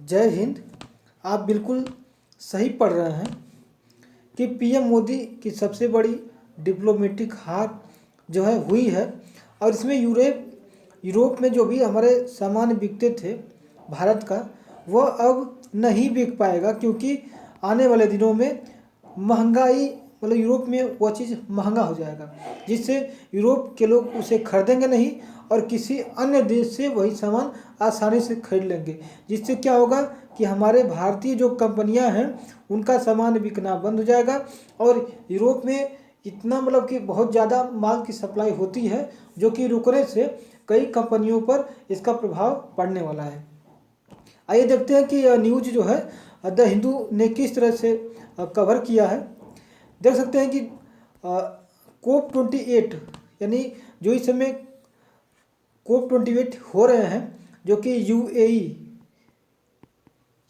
जय हिंद। आप बिल्कुल सही पढ़ रहे हैं कि पीएम मोदी की सबसे बड़ी डिप्लोमेटिक हार जो है हुई है और इसमें यूरोप में जो भी हमारे सामान बिकते थे भारत का, वह अब नहीं बिक पाएगा क्योंकि आने वाले दिनों में महंगाई मतलब यूरोप में वह चीज़ महंगा हो जाएगा, जिससे यूरोप के लोग उसे खरीदेंगे नहीं और किसी अन्य देश से वही सामान आसानी से खरीद लेंगे, जिससे क्या होगा कि हमारे भारतीय जो कंपनियां हैं उनका सामान बिकना बंद हो जाएगा और यूरोप में इतना मतलब कि बहुत ज़्यादा माल की सप्लाई होती है जो कि रुकने से कई कंपनियों पर इसका प्रभाव पड़ने वाला है। आइए देखते हैं कि यह न्यूज जो है द हिंदू ने किस तरह से कवर किया है। देख सकते हैं कि COP28 यानी जो इस समय COP28 हो रहे हैं जो कि UAE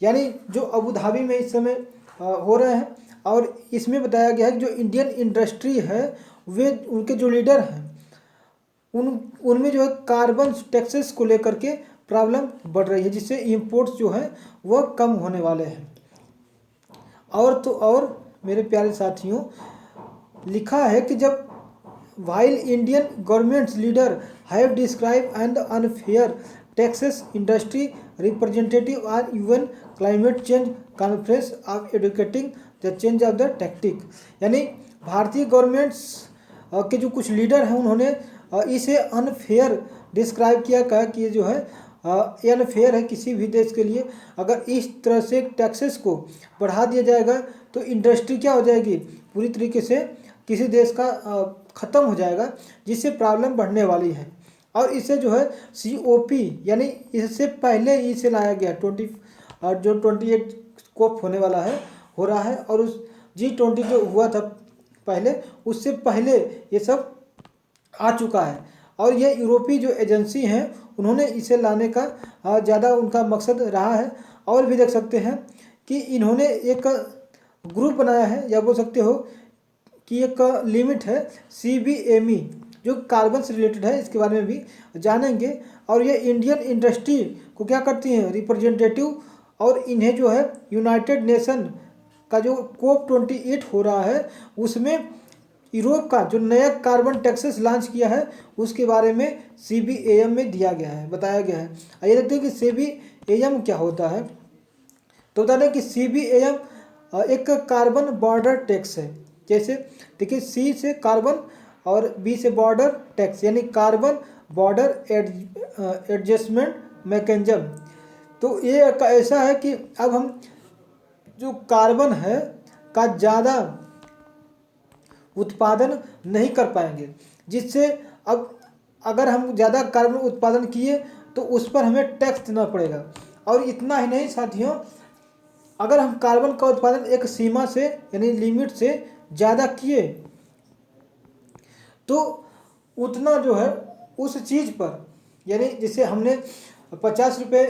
यानी जो अबू धाबी में इस समय हो रहे हैं और इसमें बताया गया है कि जो इंडियन इंडस्ट्री है वे उनके जो लीडर हैं उनमें जो है कार्बन टैक्सेस को लेकर के प्रॉब्लम बढ़ रही है, जिससे इंपोर्ट्स जो है वह कम होने वाले हैं। और तो और मेरे प्यारे साथियों, लिखा है कि जब while Indian government's leader have described an unfair taxes industry representative on UN climate change conference of educating the change of the tactic, यानी भारतीय गवर्नमेंट्स के जो कुछ लीडर हैं उन्होंने इसे अनफेयर डिस्क्राइब किया, कहा कि ये जो है ये अनफेयर है किसी भी देश के लिए। अगर इस तरह से टैक्सेस को बढ़ा दिया जाएगा तो इंडस्ट्री क्या हो जाएगी, पूरी तरीके से किसी देश का ख़त्म हो जाएगा, जिससे प्रॉब्लम बढ़ने वाली है। और इसे जो है COP यानी इससे पहले इसे लाया गया जो 28 COP होने वाला है हो रहा है और उस G20 जो हुआ था पहले उससे पहले ये सब आ चुका है और ये यूरोपीय जो एजेंसी हैं उन्होंने इसे लाने का ज़्यादा उनका मकसद रहा है। और भी देख सकते हैं कि इन्होंने एक ग्रुप बनाया है या बोल सकते हो कि एक लिमिट है CBAME जो कार्बन से रिलेटेड है, इसके बारे में भी जानेंगे। और ये इंडियन इंडस्ट्री को क्या करती हैं, रिप्रेजेंटेटिव, और इन्हें जो है यूनाइटेड नेशन का जो COP28 हो रहा है उसमें यूरोप का जो नया कार्बन टैक्सेस लॉन्च किया है उसके बारे में CBAM में दिया गया है, बताया गया है। आइए देखते हैं कि CBAM क्या होता है। तो बता दें कि CBAM एक कार्बन बॉर्डर टैक्स है। जैसे देखिए, C से कार्बन और B से बॉर्डर टैक्स यानी कार्बन बॉर्डर एडजस्टमेंट मैकेनिज्म। तो ये ऐसा है कि अब हम जो कार्बन है का ज़्यादा उत्पादन नहीं कर पाएंगे, जिससे अब अगर हम ज़्यादा कार्बन उत्पादन किए तो उस पर हमें टैक्स देना पड़ेगा। और इतना ही नहीं साथियों, अगर हम कार्बन का उत्पादन एक सीमा से यानी लिमिट से ज़्यादा किए तो उतना जो है उस चीज़ पर, यानी जैसे हमने 50 रुपये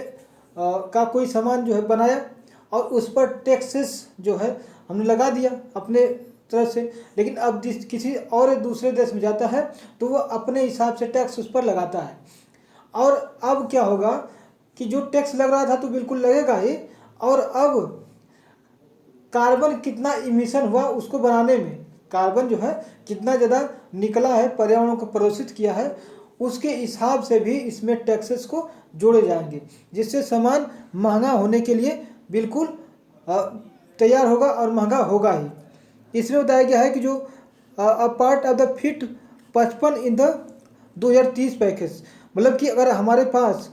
का कोई सामान जो है बनाया और उस पर टैक्सेस जो है हमने लगा दिया अपने तरफ से, लेकिन अब किसी और दूसरे देश में जाता है तो वह अपने हिसाब से टैक्स उस पर लगाता है। और अब क्या होगा कि जो टैक्स लग रहा था तो बिल्कुल लगेगा ही, और अब कार्बन कितना इमिशन हुआ उसको बनाने में, कार्बन जो है कितना ज़्यादा निकला है, पर्यावरण को प्रदूषित किया है, उसके हिसाब से भी इसमें टैक्सेस को जोड़े जाएंगे, जिससे सामान महंगा होने के लिए बिल्कुल तैयार होगा और महंगा होगा ही। इसमें बताया गया है कि जो part of the fit 55 in the 2030 package, मतलब कि अगर हमारे पास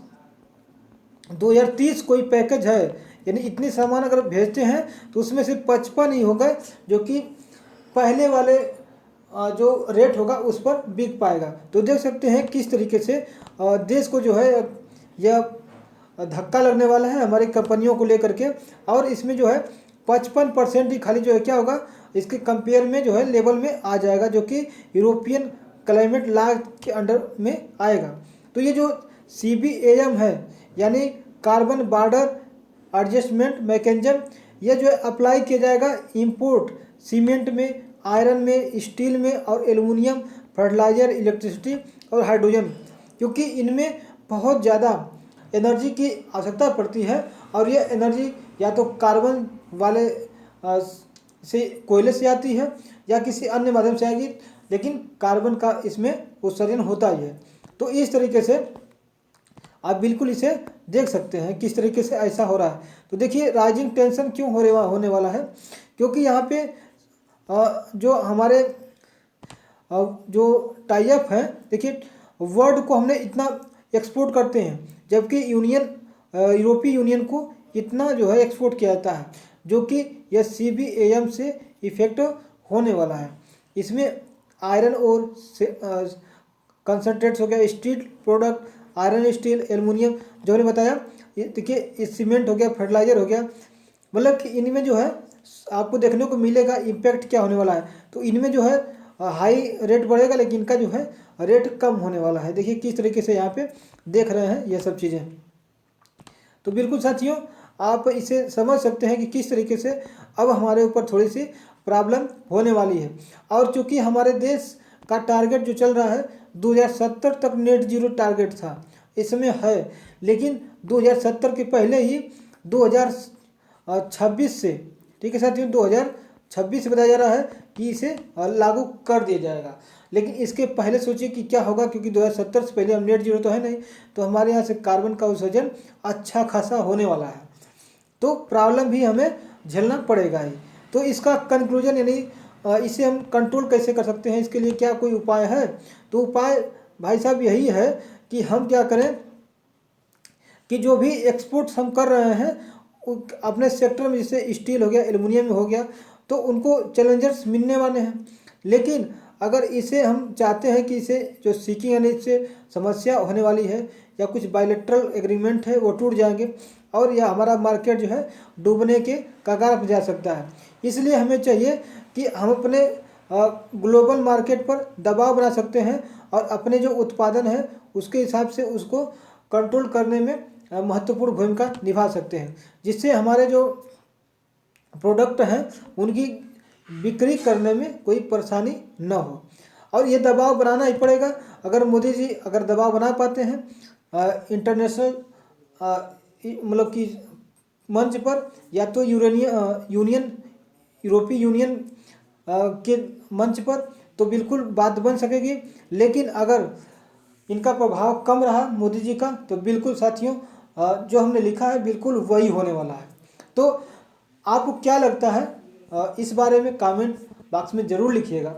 2030 कोई पैकेज है यानी इतनी सामान अगर भेजते हैं तो उसमें से 55 ही होगा जो कि पहले वाले जो रेट होगा उस पर बिक पाएगा। तो देख सकते हैं किस तरीके से देश को जो है यह धक्का लगने वाला है हमारी कंपनियों को लेकर के। और इसमें जो है 55% ही खाली जो है क्या होगा, इसके कंपेयर में जो है लेवल में आ जाएगा, जो कि यूरोपियन क्लाइमेट लॉ के अंडर में आएगा। तो ये जो CBAM है यानी कार्बन बॉर्डर एडजस्टमेंट मैकेनिज्म, यह जो है अप्लाई किया जाएगा इंपोर्ट सीमेंट में, आयरन में, स्टील में और एल्युमिनियम, फर्टिलाइजर, इलेक्ट्रिसिटी और हाइड्रोजन, क्योंकि इनमें बहुत ज़्यादा एनर्जी की आवश्यकता पड़ती है और ये एनर्जी या तो कार्बन वाले से कोयले से आती है या किसी अन्य माध्यम से आएगी, लेकिन कार्बन का इसमें उत्सर्जन होता ही है। तो इस तरीके से आप बिल्कुल इसे देख सकते हैं किस तरीके से ऐसा हो रहा है। तो देखिए राइजिंग टेंशन क्यों होने वाला है, क्योंकि यहाँ पे जो हमारे जो टाई अप है, देखिए वर्ल्ड को हमने इतना एक्सपोर्ट करते हैं, जबकि यूरोपीय यूनियन को इतना जो है एक्सपोर्ट किया जाता है, जो कि यह CBAM से इफेक्ट होने वाला है। इसमें आयरन और कंसनट्रेट्स हो गया, steel product, iron steel, aluminium जो मैंने बताया, ये देखिए सीमेंट हो गया, फर्टिलाइजर हो गया, मतलब कि इनमें जो है आपको देखने को मिलेगा इम्पैक्ट क्या होने वाला है। तो इनमें जो है हाई रेट बढ़ेगा, लेकिन इनका जो है रेट कम होने वाला है। देखिए किस तरीके से यहाँ पे देख रहे हैं ये सब चीज़ें। तो बिल्कुल साथियों आप इसे समझ सकते हैं कि किस तरीके से अब हमारे ऊपर थोड़ी सी प्रॉब्लम होने वाली है। और चूँकि हमारे देश का टारगेट जो चल रहा है 2070 तक नेट जीरो टारगेट था, इसमें है, लेकिन 2070 के पहले ही 2026 से, ठीक है साथियों, 2026 से बताया जा रहा है कि इसे लागू कर दिया जाएगा। लेकिन इसके पहले सोचिए कि क्या होगा, क्योंकि 2070 से पहले हम नेट जीरो तो है नहीं, तो हमारे यहाँ से कार्बन का उत्सर्जन अच्छा खासा होने वाला है, तो प्रॉब्लम भी हमें झेलना पड़ेगा ही। तो इसका कंक्लूजन यानी इसे हम कंट्रोल कैसे कर सकते हैं, इसके लिए क्या कोई उपाय है? तो उपाय भाई साहब यही है कि हम क्या करें कि जो भी एक्सपोर्ट्स हम कर रहे हैं अपने सेक्टर में, जैसे स्टील हो गया, एल्युमिनियम हो गया, तो उनको चैलेंजर्स मिलने वाले हैं। लेकिन अगर इसे हम चाहते हैं कि इसे जो सीकिंग यानी इससे समस्या होने वाली है या कुछ बायलैटरल एग्रीमेंट है वो टूट जाएंगे और यह हमारा मार्केट जो है डूबने के कगार पर जा सकता है। इसलिए हमें चाहिए कि हम अपने ग्लोबल मार्केट पर दबाव बना सकते हैं और अपने जो उत्पादन है उसके हिसाब से उसको कंट्रोल करने में महत्वपूर्ण भूमिका निभा सकते हैं, जिससे हमारे जो प्रोडक्ट हैं उनकी बिक्री करने में कोई परेशानी न हो। और ये दबाव बनाना ही पड़ेगा। अगर मोदी जी अगर दबाव बना पाते हैं इंटरनेशनल मतलब कि मंच पर, या तो यूरोपीय यूनियन के मंच पर, तो बिल्कुल बात बन सकेगी। लेकिन अगर इनका प्रभाव कम रहा मोदी जी का, तो बिल्कुल साथियों जो हमने लिखा है बिल्कुल वही होने वाला है। तो आपको क्या लगता है इस बारे में कमेंट बॉक्स में ज़रूर लिखिएगा।